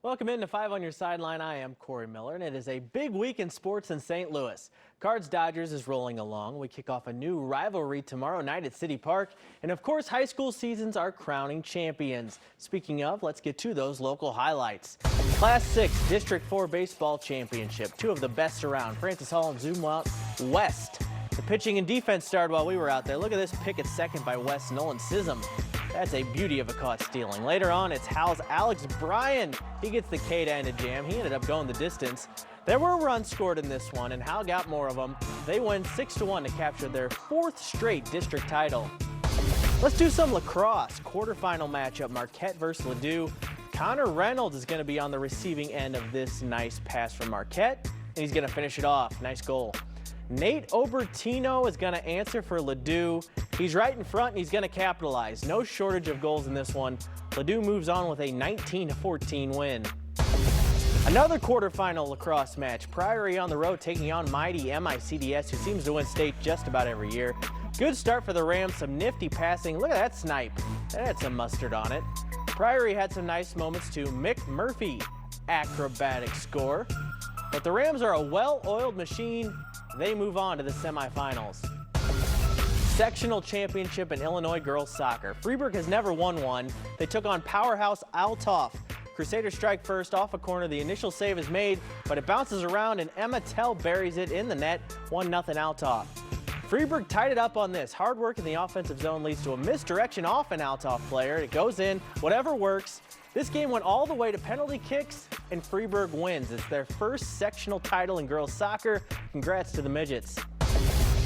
Welcome into 5 on your sideline. I am Corey Miller, and it is a big week in sports in St. Louis. Cards-Dodgers is rolling along. We kick off a new rivalry tomorrow night at City Park. And of course, high school seasons are crowning champions. Speaking of, let's get to those local highlights. Class 6 District 4 Baseball Championship. Two of the best around, Francis Hall and Zumwalt West. The pitching and defense started while we were out there. Look at this pick at second by West Nolan Sism. That's a beauty of a caught stealing. Later on, it's Hal's Alex Bryan. He gets the K to end a jam. He ended up going the distance. There were runs scored in this one, and Hal got more of them. They win 6-1 to capture their 4th straight district title. Let's do some lacrosse. Quarterfinal matchup, Marquette versus Ladue. Connor Reynolds is going to be on the receiving end of this nice pass from Marquette, and he's going to finish it off. Nice goal. Nate Obertino is going to answer for Ladue. He's right in front, and he's going to capitalize. No shortage of goals in this one. Ladue moves on with a 19-14 win. Another quarterfinal lacrosse match. Priory on the road taking on mighty MICDS, who seems to win state just about every year. Good start for the Rams, some nifty passing. Look at that snipe. That had some mustard on it. Priory had some nice moments too. Mick Murphy, acrobatic score. But the Rams are a well-oiled machine. They move on to the semifinals. Sectional championship in Illinois girls soccer. Freeburg has never won one. They took on powerhouse Althoff. Crusaders strike first off a corner. The initial save is made, but it bounces around and Emma Tell buries it in the net. 1-0 Althoff. Freeburg tied it up on this. Hard work in the offensive zone leads to a misdirection off an Althoff player. It goes in, whatever works. This game went all the way to penalty kicks, and Freeburg wins. It's their first sectional title in girls soccer. Congrats to the Midgets.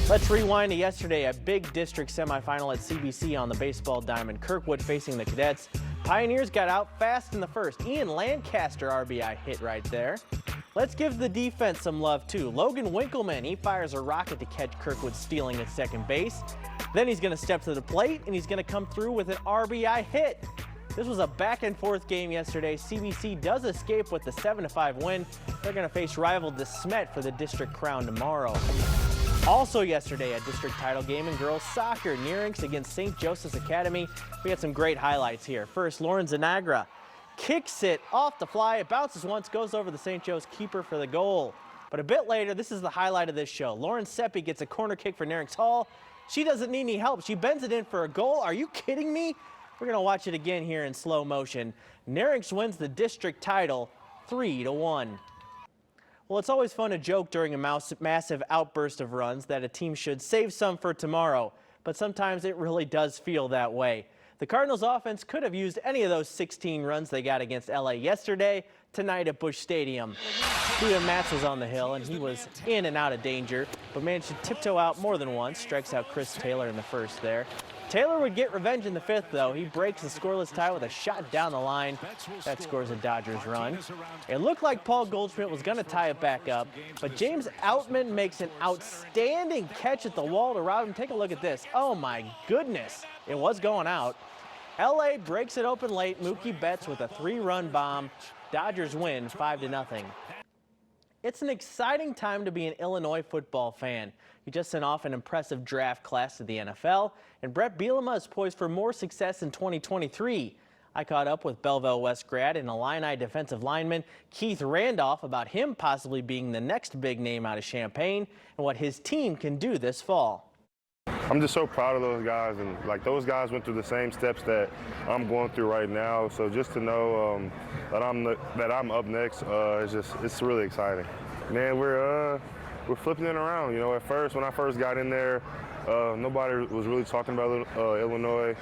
Let's rewind to yesterday, a big district semifinal at CBC on the baseball diamond. Kirkwood facing the Cadets. Pioneers got out fast in the first. Ian Lancaster RBI hit right there. Let's give the defense some love too. Logan Winkleman, he fires a rocket to catch Kirkwood stealing at second base. Then he's going to step to the plate, and he's going to come through with an RBI hit. This was a back-and-forth game yesterday. CBC does escape with the 7-5 win. They're going to face rival DeSmet for the district crown tomorrow. Also yesterday, a district title game in girls soccer. Nearinks against St. Joseph's Academy. We had some great highlights here. First, Lauren Zanagra kicks it off the fly. It bounces once, goes over the St. Joe's keeper for the goal. But a bit later, this is the highlight of this show. Lauren Seppi gets a corner kick for Nearinks Hall. She doesn't need any help. She bends it in for a goal. Are you kidding me? We're going to watch it again here in slow motion. Nearinks wins the district title 3-1. Well, it's always fun to joke during a massive outburst of runs that a team should save some for tomorrow, but sometimes it really does feel that way. The Cardinals offense could have used any of those 16 runs they got against LA yesterday, tonight at Busch Stadium. Steven Matz was on the hill, and he was in and out of danger, but managed to tiptoe out more than once. Strikes out Chris Taylor in the first there. Taylor would get revenge in the 5th, though. He breaks the scoreless tie with a shot down the line. That scores a Dodgers run. It looked like Paul Goldschmidt was going to tie it back up, but James Outman makes an outstanding catch at the wall to rob him. Take a look at this. Oh, my goodness. It was going out. LA breaks it open late. Mookie Betts with a 3-run bomb. Dodgers win 5-0. It's an exciting time to be an Illinois football fan. We just sent off an impressive draft class to the NFL, and Brett Bielema is poised for more success in 2023. I caught up with Belleville West grad and Illini defensive lineman Keith Randolph about him possibly being the next big name out of Champaign and what his team can do this fall. I'm just so proud of those guys, and like those guys went through the same steps that I'm going through right now. So just to know that I'm up next, it's really exciting. Man, we're flipping it around. You know, at first when I first got in there, nobody was really talking about Illinois.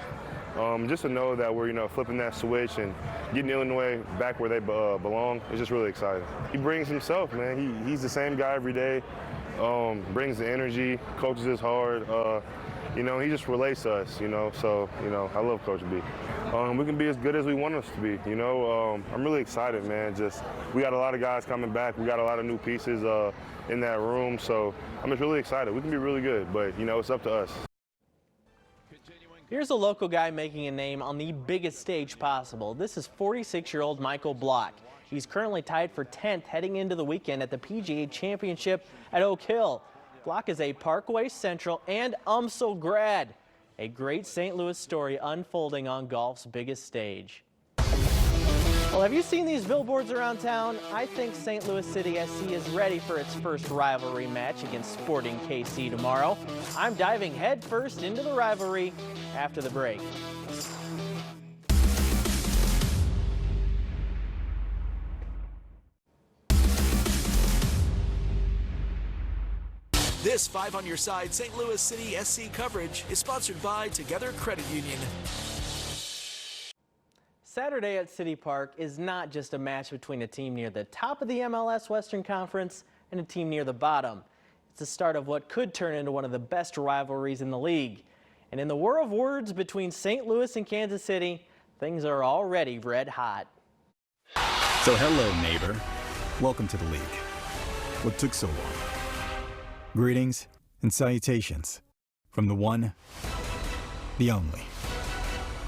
Just to know that we're flipping that switch and getting Illinois back where they belong is just really exciting. He brings himself, man. He's the same guy every day. Brings the energy, coaches us hard. He just relates to us, so, I love Coach B. We can be as good as we want us to be, I'm really excited, man. We got a lot of guys coming back. We got a lot of new pieces in that room, so I'm just really excited. We can be really good, but, it's up to us. Here's a local guy making a name on the biggest stage possible. This is 46-year-old Michael Block. He's currently tied for 10th heading into the weekend at the PGA Championship at Oak Hill. Block is a Parkway Central and UMSL grad. A great St. Louis story unfolding on golf's biggest stage. Well, have you seen these billboards around town? I think St. Louis City SC is ready for its first rivalry match against Sporting KC tomorrow. I'm diving headfirst into the rivalry after the break. This 5 on Your Side St. Louis City SC coverage is sponsored by Together Credit Union. Saturday at City Park is not just a match between a team near the top of the MLS Western Conference and a team near the bottom. It's the start of what could turn into one of the best rivalries in the league. And in the war of words between St. Louis and Kansas City, things are already red hot. So hello, neighbor. Welcome to the league. What took so long? Greetings and salutations from the one, the only,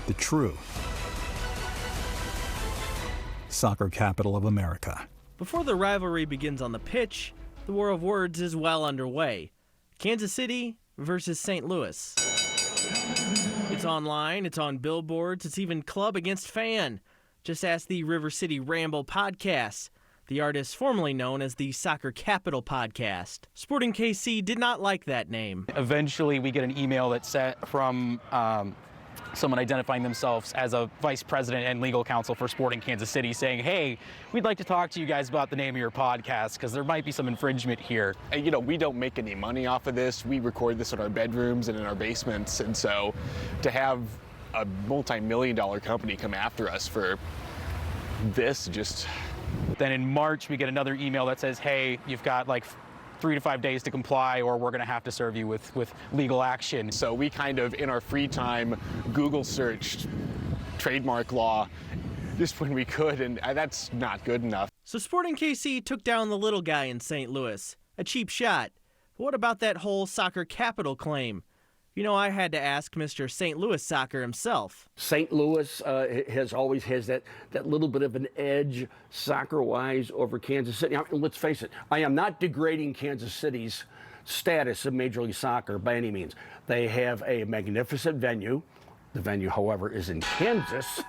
the true soccer capital of America. Before the rivalry begins on the pitch, the war of words is well underway. Kansas City versus St. Louis. It's online, it's on billboards, it's even club against fan. Just ask the River City Ramble podcast, the artist formerly known as the Soccer Capital Podcast. Sporting KC did not like that name. Eventually, we get an email that's sent from someone identifying themselves as a vice president and legal counsel for Sporting Kansas City saying, hey, we'd like to talk to you guys about the name of your podcast because there might be some infringement here. And, you know, we don't make any money off of this. We record this in our bedrooms and in our basements. And so to have a multi-million-dollar company come after us for this just... Then in March, we get another email that says, hey, you've got like 3 to 5 days to comply or we're going to have to serve you with legal action. So we kind of, in our free time, Google searched trademark law just when we could, and that's not good enough. So Sporting KC took down the little guy in St. Louis. A cheap shot. But what about that whole soccer capital claim? You know, I had to ask Mr. St. Louis Soccer himself. St. Louis always has that little bit of an edge soccer-wise over Kansas City. I mean, let's face it, I am not degrading Kansas City's status of Major League Soccer by any means. They have a magnificent venue. The venue, however, is in Kansas.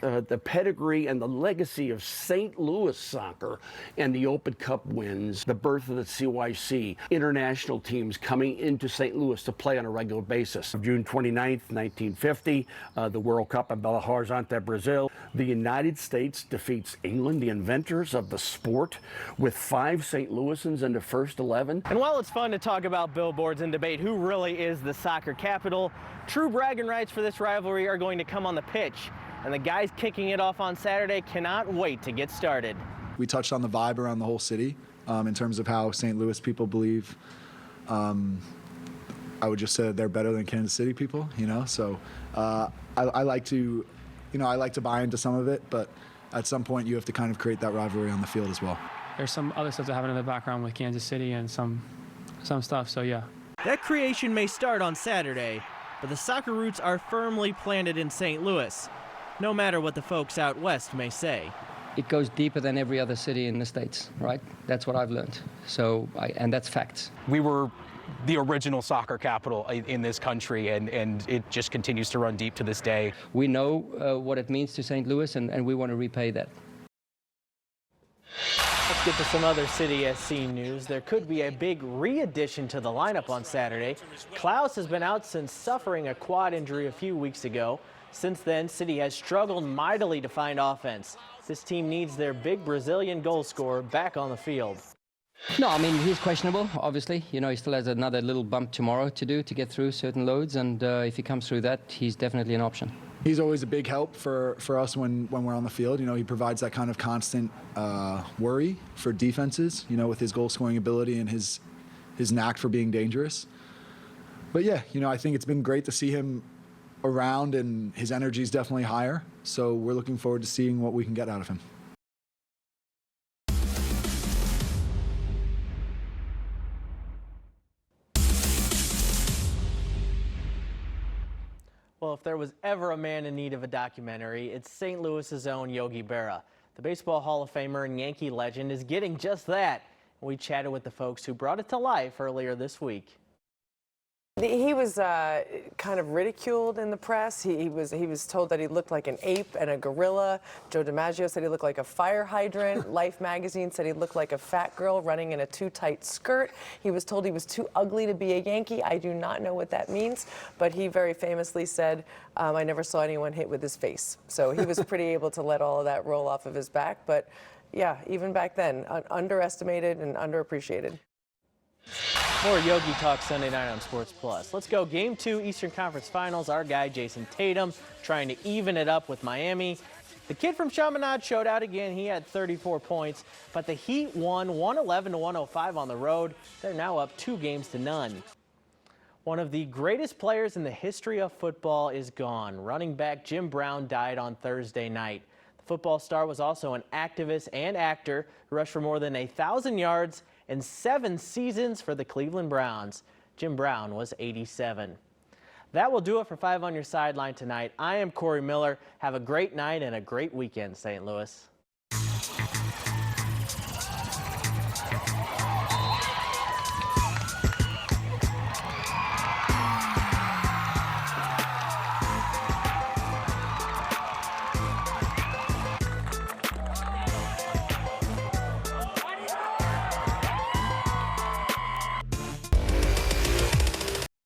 The pedigree and the legacy of St. Louis soccer and the Open Cup wins, the birth of the CYC, international teams coming into St. Louis to play on a regular basis. June 29th, 1950, the World Cup in Belo Horizonte, Brazil. The United States defeats England, the inventors of the sport, with 5 St. Louisans in the first 11. And while it's fun to talk about billboards and debate who really is the soccer capital, true bragging rights for this rivalry are going to come on the pitch. And the guys kicking it off on Saturday cannot wait to get started. We touched on the vibe around the whole city in terms of how St. Louis people believe. I would just say that they're better than Kansas City people, you know. So I like to, I like to buy into some of it, but at some point you have to kind of create that rivalry on the field as well. There's some other stuff that happened in the background with Kansas City and some stuff. So yeah. That creation may start on Saturday, but the soccer roots are firmly planted in St. Louis, no matter what the folks out west may say. It goes deeper than every other city in the States, right? That's what I've learned. So, and that's facts. We were the original soccer capital in this country, and it just continues to run deep to this day. We know what it means to St. Louis, and we want to repay that. Let's get to some other City SC news. There could be a big re-addition to the lineup on Saturday. Klaus has been out since suffering a quad injury a few weeks ago. Since then, City has struggled mightily to find offense. This team needs their big Brazilian goal scorer back on the field. No, I mean, he's questionable, obviously. You know, he still has another little bump tomorrow to do to get through certain loads, and if he comes through that, he's definitely an option. He's always a big help for us when we're on the field. You know, he provides that kind of constant worry for defenses, you know, with his goal-scoring ability and his knack for being dangerous. But yeah, you know, I think it's been great to see him around, and his energy is definitely higher. So we're looking forward to seeing what we can get out of him. Well, if there was ever a man in need of a documentary, it's St. Louis's own Yogi Berra. The Baseball Hall of Famer and Yankee legend is getting just that. We chatted with the folks who brought it to life earlier this week. He was kind of ridiculed in the press. He was told that he looked like an ape and a gorilla. Joe DiMaggio said he looked like a fire hydrant. Life magazine said he looked like a fat girl running in a too tight skirt. He was told he was too ugly to be a Yankee. I do not know what that means, but he very famously said, I never saw anyone hit with his face. So he was pretty able to let all of that roll off of his back. But yeah, even back then, underestimated and underappreciated. More Yogi Talk Sunday night on Sports Plus. Let's go. Game 2 Eastern Conference Finals. Our guy Jason Tatum trying to even it up with Miami. The kid from Chaminade showed out again. He had 34 points, but the Heat won 111-105 on the road. They're now up 2-0. One of the greatest players in the history of football is gone. Running back Jim Brown died on Thursday night. The football star was also an activist and actor who rushed for more than 1,000 yards in 7 seasons for the Cleveland Browns. Jim Brown was 87. That will do it for 5 on your sideline tonight. I am Corey Miller. Have a great night and a great weekend, St. Louis.